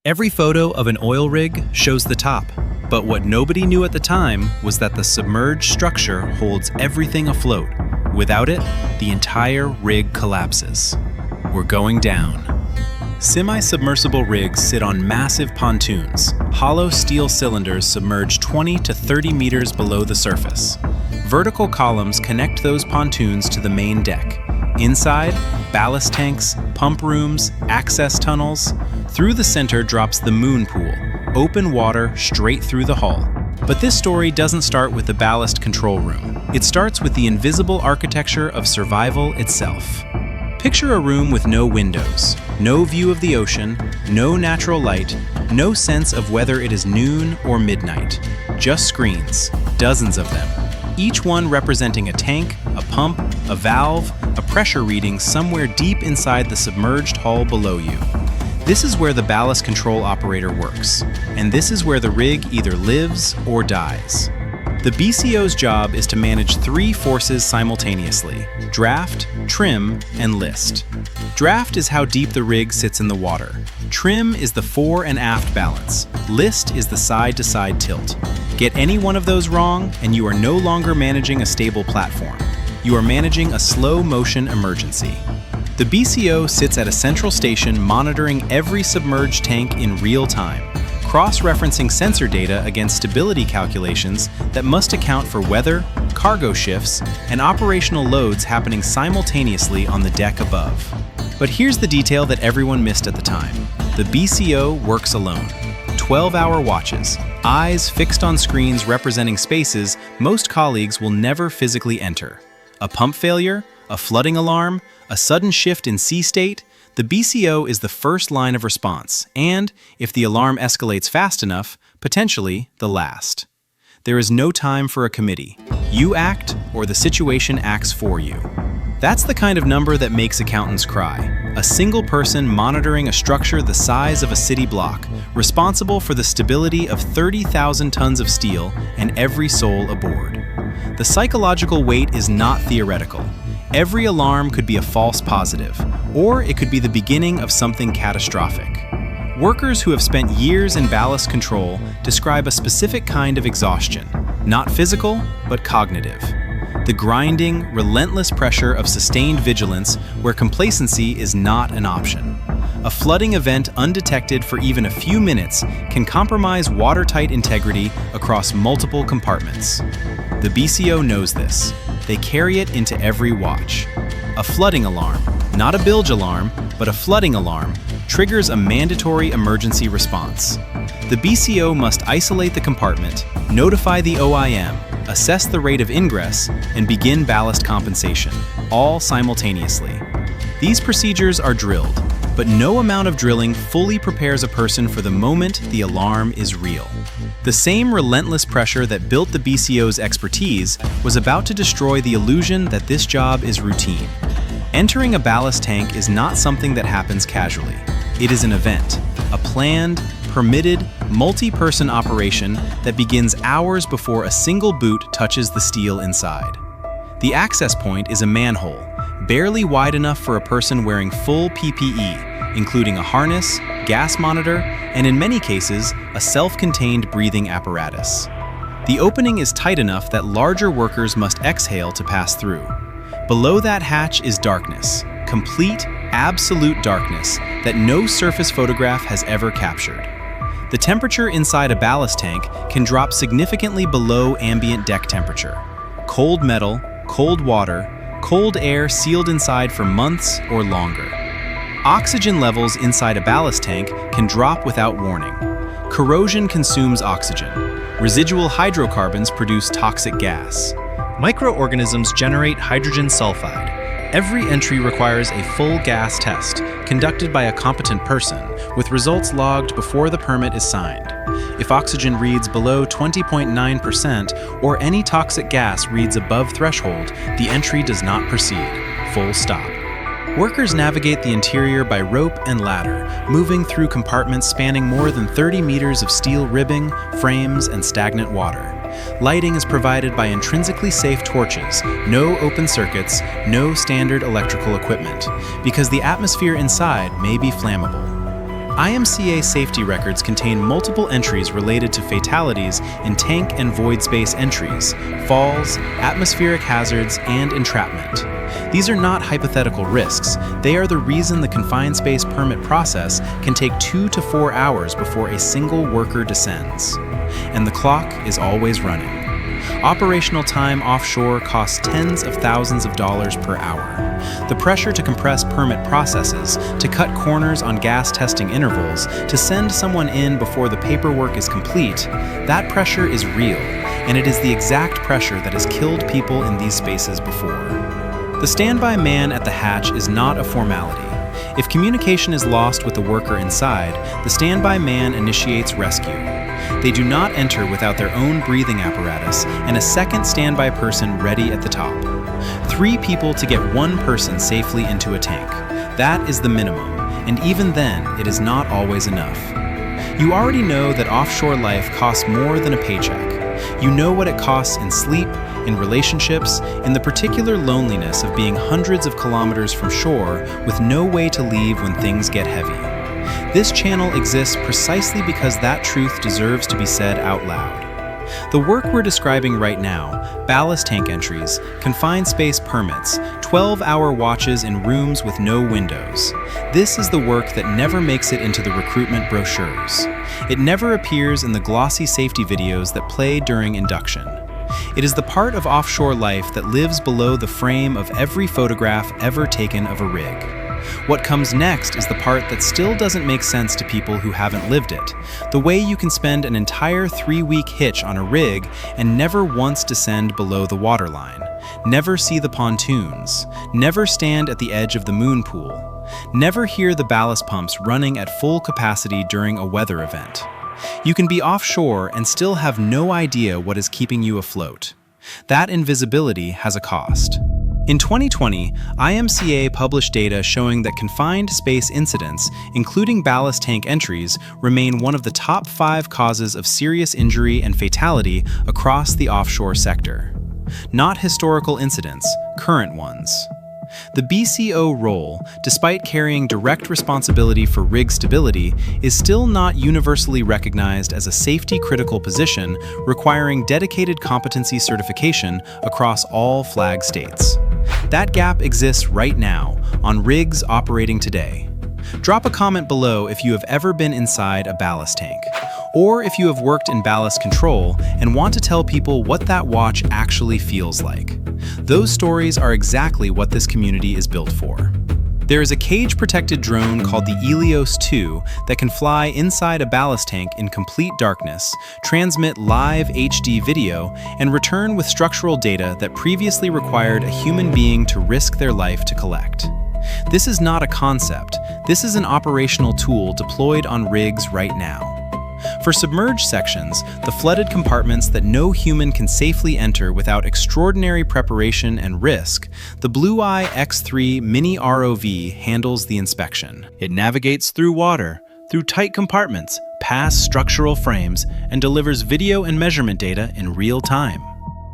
Every photo of an oil rig shows the top, but what nobody knew at the time was that the submerged structure holds everything afloat. Without it, the entire rig collapses. We're going down. Semi-submersible rigs sit on massive pontoons, hollow steel cylinders submerged 20 to 30 meters below the surface. Vertical columns connect those pontoons to the main deck. Inside, ballast tanks, pump rooms, access tunnels. Through the center drops the moon pool, open water straight through the hull. But this story doesn't start with the ballast control room. It starts with the invisible architecture of survival itself. Picture a room with no windows, no view of the ocean, no natural light, no sense of whether it is noon or midnight. Just screens, dozens of them. Each one representing a tank, a pump, a valve, a pressure reading somewhere deep inside the submerged hull below you. This is where the ballast control operator works, and this is where the rig either lives or dies. The BCO's job is to manage three forces simultaneously: draft, trim, and list. Draft is how deep the rig sits in the water. Trim is the fore and aft balance. List is the side-to-side tilt. Get any one of those wrong, and you are no longer managing a stable platform. You are managing a slow-motion emergency. The BCO sits at a central station monitoring every submerged tank in real time, cross-referencing sensor data against stability calculations that must account for weather, cargo shifts, and operational loads happening simultaneously on the deck above. But here's the detail that everyone missed at the time. The BCO works alone. 12-hour watches, eyes fixed on screens representing spaces most colleagues will never physically enter. A pump failure, a flooding alarm, a sudden shift in sea state, the BCO is the first line of response, and, if the alarm escalates fast enough, potentially the last. There is no time for a committee. You act, or the situation acts for you. That's the kind of number that makes accountants cry. A single person monitoring a structure the size of a city block, responsible for the stability of 30,000 tons of steel and every soul aboard. The psychological weight is not theoretical. Every alarm could be a false positive, or it could be the beginning of something catastrophic. Workers who have spent years in ballast control describe a specific kind of exhaustion, not physical, but cognitive. The grinding, relentless pressure of sustained vigilance where complacency is not an option. A flooding event undetected for even a few minutes can compromise watertight integrity across multiple compartments. The BCO knows this. They carry it into every watch. A flooding alarm, not a bilge alarm, but a flooding alarm, triggers a mandatory emergency response. The BCO must isolate the compartment, notify the OIM, assess the rate of ingress, and begin ballast compensation, all simultaneously. These procedures are drilled, but no amount of drilling fully prepares a person for the moment the alarm is real. The same relentless pressure that built the BCO's expertise was about to destroy the illusion that this job is routine. Entering a ballast tank is not something that happens casually. It is an event, a planned, permitted, multi-person operation that begins hours before a single boot touches the steel inside. The access point is a manhole, barely wide enough for a person wearing full PPE, including a harness, gas monitor, and in many cases, a self-contained breathing apparatus. The opening is tight enough that larger workers must exhale to pass through. Below that hatch is darkness, complete, absolute darkness that no surface photograph has ever captured. The temperature inside a ballast tank can drop significantly below ambient deck temperature. Cold metal, cold water, cold air sealed inside for months or longer. Oxygen levels inside a ballast tank can drop without warning. Corrosion consumes oxygen. Residual hydrocarbons produce toxic gas. Microorganisms generate hydrogen sulfide. Every entry requires a full gas test, conducted by a competent person, with results logged before the permit is signed. If oxygen reads below 20.9% or any toxic gas reads above threshold, the entry does not proceed. Full stop. Workers navigate the interior by rope and ladder, moving through compartments spanning more than 30 meters of steel ribbing, frames, and stagnant water. Lighting is provided by intrinsically safe torches, no open circuits, no standard electrical equipment, because the atmosphere inside may be flammable. IMCA safety records contain multiple entries related to fatalities in tank and void space entries, falls, atmospheric hazards, and entrapment. These are not hypothetical risks. They are the reason the confined space permit process can take 2 to 4 hours before a single worker descends. And the clock is always running. Operational time offshore costs tens of thousands of dollars per hour. The pressure to compress permit processes, to cut corners on gas testing intervals, to send someone in before the paperwork is complete, that pressure is real, and it is the exact pressure that has killed people in these spaces before. The standby man at the hatch is not a formality. If communication is lost with the worker inside, the standby man initiates rescue. They do not enter without their own breathing apparatus and a second standby person ready at the top. 3 people to get 1 person safely into a tank. That is the minimum, and even then, it is not always enough. You already know that offshore life costs more than a paycheck. You know what it costs in sleep, in relationships, in the particular loneliness of being hundreds of kilometers from shore with no way to leave when things get heavy. This channel exists precisely because that truth deserves to be said out loud. The work we're describing right now, ballast tank entries, confined space permits, 12-hour watches in rooms with no windows. This is the work that never makes it into the recruitment brochures. It never appears in the glossy safety videos that play during induction. It is the part of offshore life that lives below the frame of every photograph ever taken of a rig. What comes next is the part that still doesn't make sense to people who haven't lived it. The way you can spend an entire 3-week hitch on a rig and never once descend below the waterline, never see the pontoons, never stand at the edge of the moon pool, never hear the ballast pumps running at full capacity during a weather event. You can be offshore and still have no idea what is keeping you afloat. That invisibility has a cost. In 2020, IMCA published data showing that confined space incidents, including ballast tank entries, remain one of the top 5 causes of serious injury and fatality across the offshore sector. Not historical incidents, current ones. The BCO role, despite carrying direct responsibility for rig stability, is still not universally recognized as a safety-critical position requiring dedicated competency certification across all flag states. That gap exists right now on rigs operating today. Drop a comment below if you have ever been inside a ballast tank, or if you have worked in ballast control and want to tell people what that watch actually feels like. Those stories are exactly what this community is built for. There is a cage-protected drone called the Helios 2 that can fly inside a ballast tank in complete darkness, transmit live HD video, and return with structural data that previously required a human being to risk their life to collect. This is not a concept. This is an operational tool deployed on rigs right now. For submerged sections, the flooded compartments that no human can safely enter without extraordinary preparation and risk, the Blue Eye X3 Mini ROV handles the inspection. It navigates through water, through tight compartments, past structural frames, and delivers video and measurement data in real time.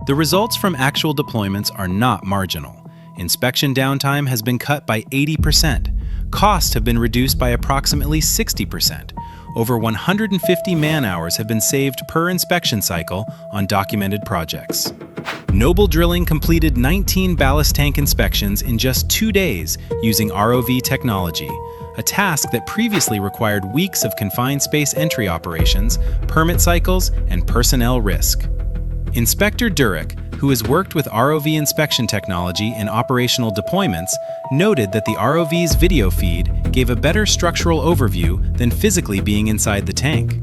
The results from actual deployments are not marginal. Inspection downtime has been cut by 80%. Costs have been reduced by approximately 60%. Over 150 man-hours have been saved per inspection cycle on documented projects. Noble Drilling completed 19 ballast tank inspections in just 2 days using ROV technology, a task that previously required weeks of confined space entry operations, permit cycles, and personnel risk. Inspector Durek, who has worked with ROV inspection technology in operational deployments, noted that the ROV's video feed gave a better structural overview than physically being inside the tank.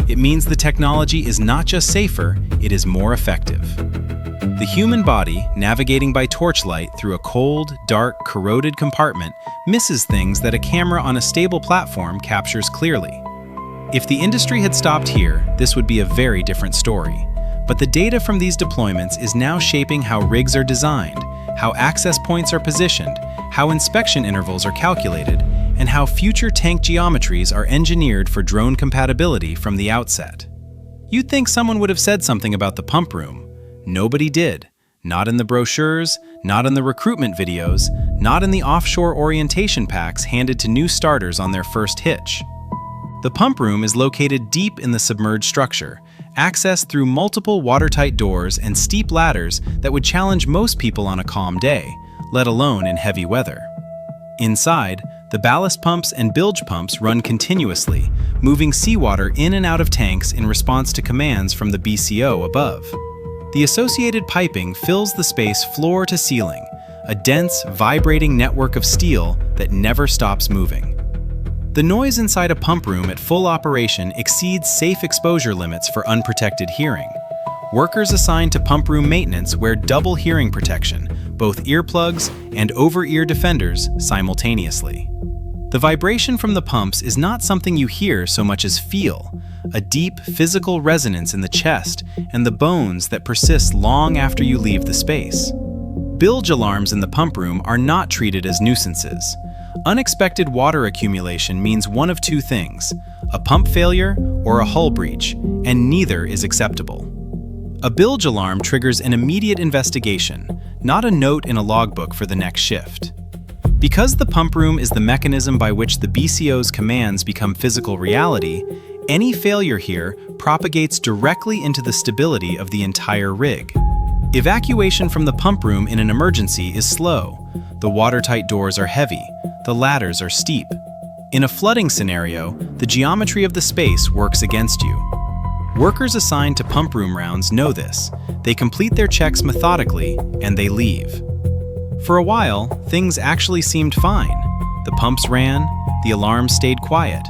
It means the technology is not just safer, it is more effective. The human body, navigating by torchlight through a cold, dark, corroded compartment, misses things that a camera on a stable platform captures clearly. If the industry had stopped here, this would be a very different story. But the data from these deployments is now shaping how rigs are designed, how access points are positioned, how inspection intervals are calculated, and how future tank geometries are engineered for drone compatibility from the outset. You'd think someone would have said something about the pump room. Nobody did. Not in the brochures, not in the recruitment videos, not in the offshore orientation packs handed to new starters on their first hitch. The pump room is located deep in the submerged structure, accessed through multiple watertight doors and steep ladders that would challenge most people on a calm day, let alone in heavy weather. Inside, the ballast pumps and bilge pumps run continuously, moving seawater in and out of tanks in response to commands from the BCO above. The associated piping fills the space floor to ceiling, a dense, vibrating network of steel that never stops moving. The noise inside a pump room at full operation exceeds safe exposure limits for unprotected hearing. Workers assigned to pump room maintenance wear double hearing protection, both earplugs and over-ear defenders, simultaneously. The vibration from the pumps is not something you hear so much as feel, a deep physical resonance in the chest and the bones that persists long after you leave the space. Bilge alarms in the pump room are not treated as nuisances. Unexpected water accumulation means one of two things: a pump failure or a hull breach, and neither is acceptable. A bilge alarm triggers an immediate investigation, not a note in a logbook for the next shift. Because the pump room is the mechanism by which the BCO's commands become physical reality, any failure here propagates directly into the stability of the entire rig. Evacuation from the pump room in an emergency is slow. The watertight doors are heavy. The ladders are steep. In a flooding scenario, the geometry of the space works against you. Workers assigned to pump room rounds know this. They complete their checks methodically, and they leave. For a while, things actually seemed fine. The pumps ran, the alarm stayed quiet.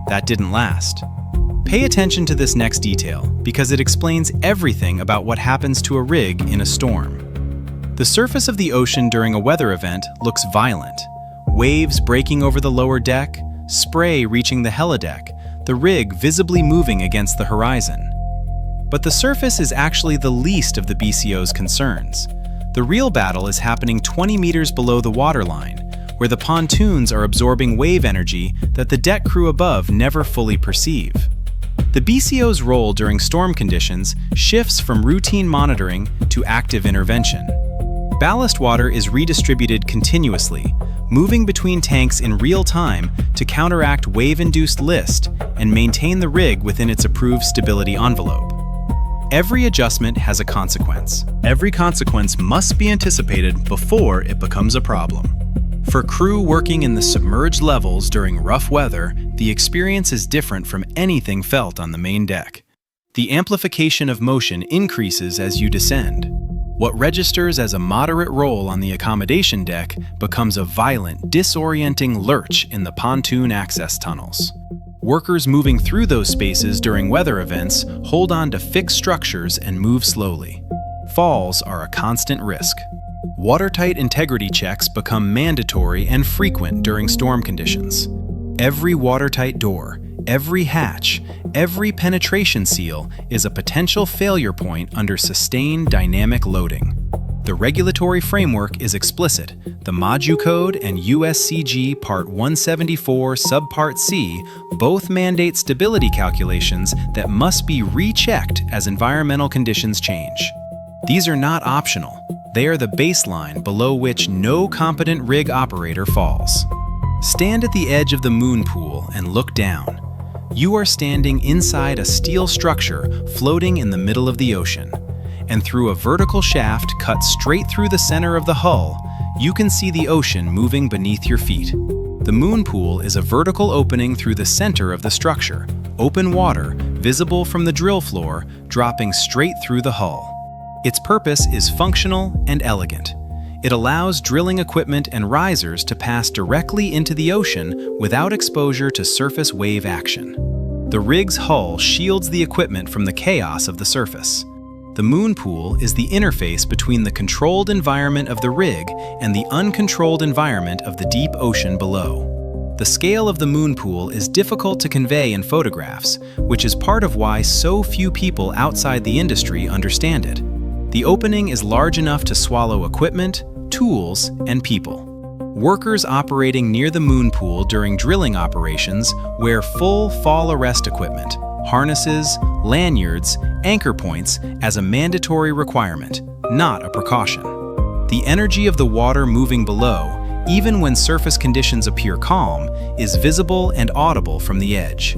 That didn't last. Pay attention to this next detail, because it explains everything about what happens to a rig in a storm. The surface of the ocean during a weather event looks violent. Waves breaking over the lower deck, spray reaching the helideck, the rig visibly moving against the horizon. But the surface is actually the least of the BCO's concerns. The real battle is happening 20 meters below the waterline, where the pontoons are absorbing wave energy that the deck crew above never fully perceive. The BCO's role during storm conditions shifts from routine monitoring to active intervention. Ballast water is redistributed continuously, moving between tanks in real time to counteract wave-induced list and maintain the rig within its approved stability envelope. Every adjustment has a consequence. Every consequence must be anticipated before it becomes a problem. For crew working in the submerged levels during rough weather, the experience is different from anything felt on the main deck. The amplification of motion increases as you descend. What registers as a moderate roll on the accommodation deck becomes a violent, disorienting lurch in the pontoon access tunnels. Workers moving through those spaces during weather events hold on to fixed structures and move slowly. Falls are a constant risk. Watertight integrity checks become mandatory and frequent during storm conditions. Every watertight door, every hatch, every penetration seal is a potential failure point under sustained dynamic loading. The regulatory framework is explicit. The MODU Code and USCG Part 174 Subpart C both mandate stability calculations that must be rechecked as environmental conditions change. These are not optional. They are the baseline below which no competent rig operator falls. Stand at the edge of the moon pool and look down. You are standing inside a steel structure floating in the middle of the ocean. And through a vertical shaft cut straight through the center of the hull, you can see the ocean moving beneath your feet. The moon pool is a vertical opening through the center of the structure, open water, visible from the drill floor, dropping straight through the hull. Its purpose is functional and elegant. It allows drilling equipment and risers to pass directly into the ocean without exposure to surface wave action. The rig's hull shields the equipment from the chaos of the surface. The moon pool is the interface between the controlled environment of the rig and the uncontrolled environment of the deep ocean below. The scale of the moon pool is difficult to convey in photographs, which is part of why so few people outside the industry understand it. The opening is large enough to swallow equipment, tools, and people. Workers operating near the moon pool during drilling operations wear full fall arrest equipment, harnesses, lanyards, anchor points as a mandatory requirement, not a precaution. The energy of the water moving below, even when surface conditions appear calm, is visible and audible from the edge.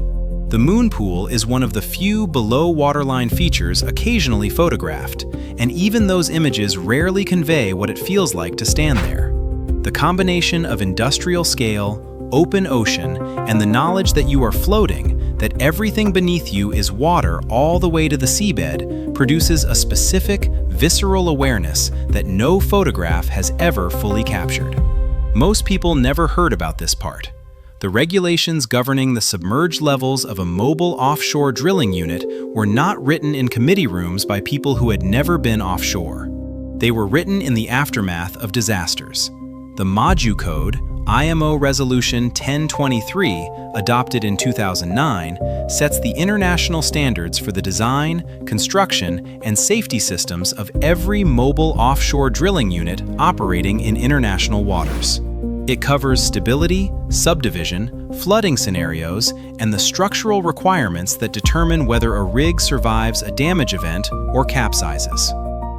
The moon pool is one of the few below waterline features occasionally photographed, and even those images rarely convey what it feels like to stand there. The combination of industrial scale, open ocean, and the knowledge that you are floating, that everything beneath you is water all the way to the seabed, produces a specific, visceral awareness that no photograph has ever fully captured. Most people never heard about this part. The regulations governing the submerged levels of a mobile offshore drilling unit were not written in committee rooms by people who had never been offshore. They were written in the aftermath of disasters. The MODU Code, IMO Resolution 1023, adopted in 2009, sets the international standards for the design, construction, and safety systems of every mobile offshore drilling unit operating in international waters. It covers stability, subdivision, flooding scenarios, and the structural requirements that determine whether a rig survives a damage event or capsizes.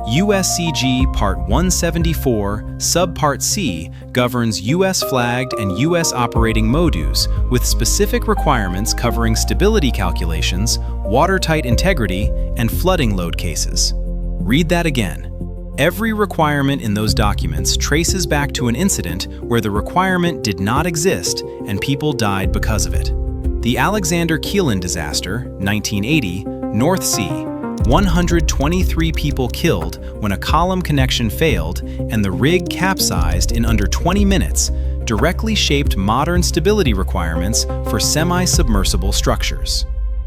USCG Part 174, Subpart C, governs U.S.-flagged and U.S. operating MODUs with specific requirements covering stability calculations, watertight integrity, and flooding load cases. Read that again. Every requirement in those documents traces back to an incident where the requirement did not exist and people died because of it. The Alexander Keelan disaster, 1980, North Sea, 123 people killed when a column connection failed and the rig capsized in under 20 minutes, directly shaped modern stability requirements for semi-submersible structures.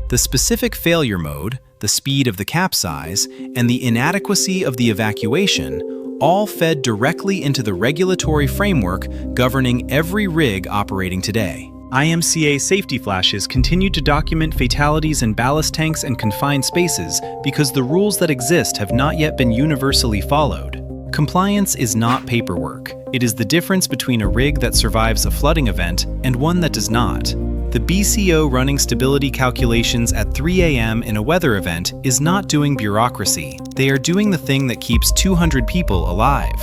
The specific failure mode, the speed of the capsize, and the inadequacy of the evacuation all fed directly into the regulatory framework governing every rig operating today. IMCA safety flashes continue to document fatalities in ballast tanks and confined spaces because the rules that exist have not yet been universally followed. Compliance is not paperwork. It is the difference between a rig that survives a flooding event and one that does not. The BCO running stability calculations at 3 a.m. in a weather event is not doing bureaucracy. They are doing the thing that keeps 200 people alive.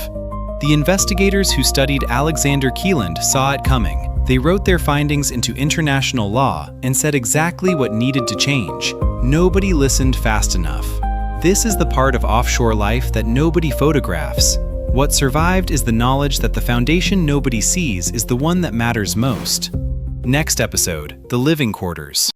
The investigators who studied Alexander Keelan saw it coming. They wrote their findings into international law and said exactly what needed to change. Nobody listened fast enough. This is the part of offshore life that nobody photographs. What survived is the knowledge that the foundation nobody sees is the one that matters most. Next episode, the living quarters.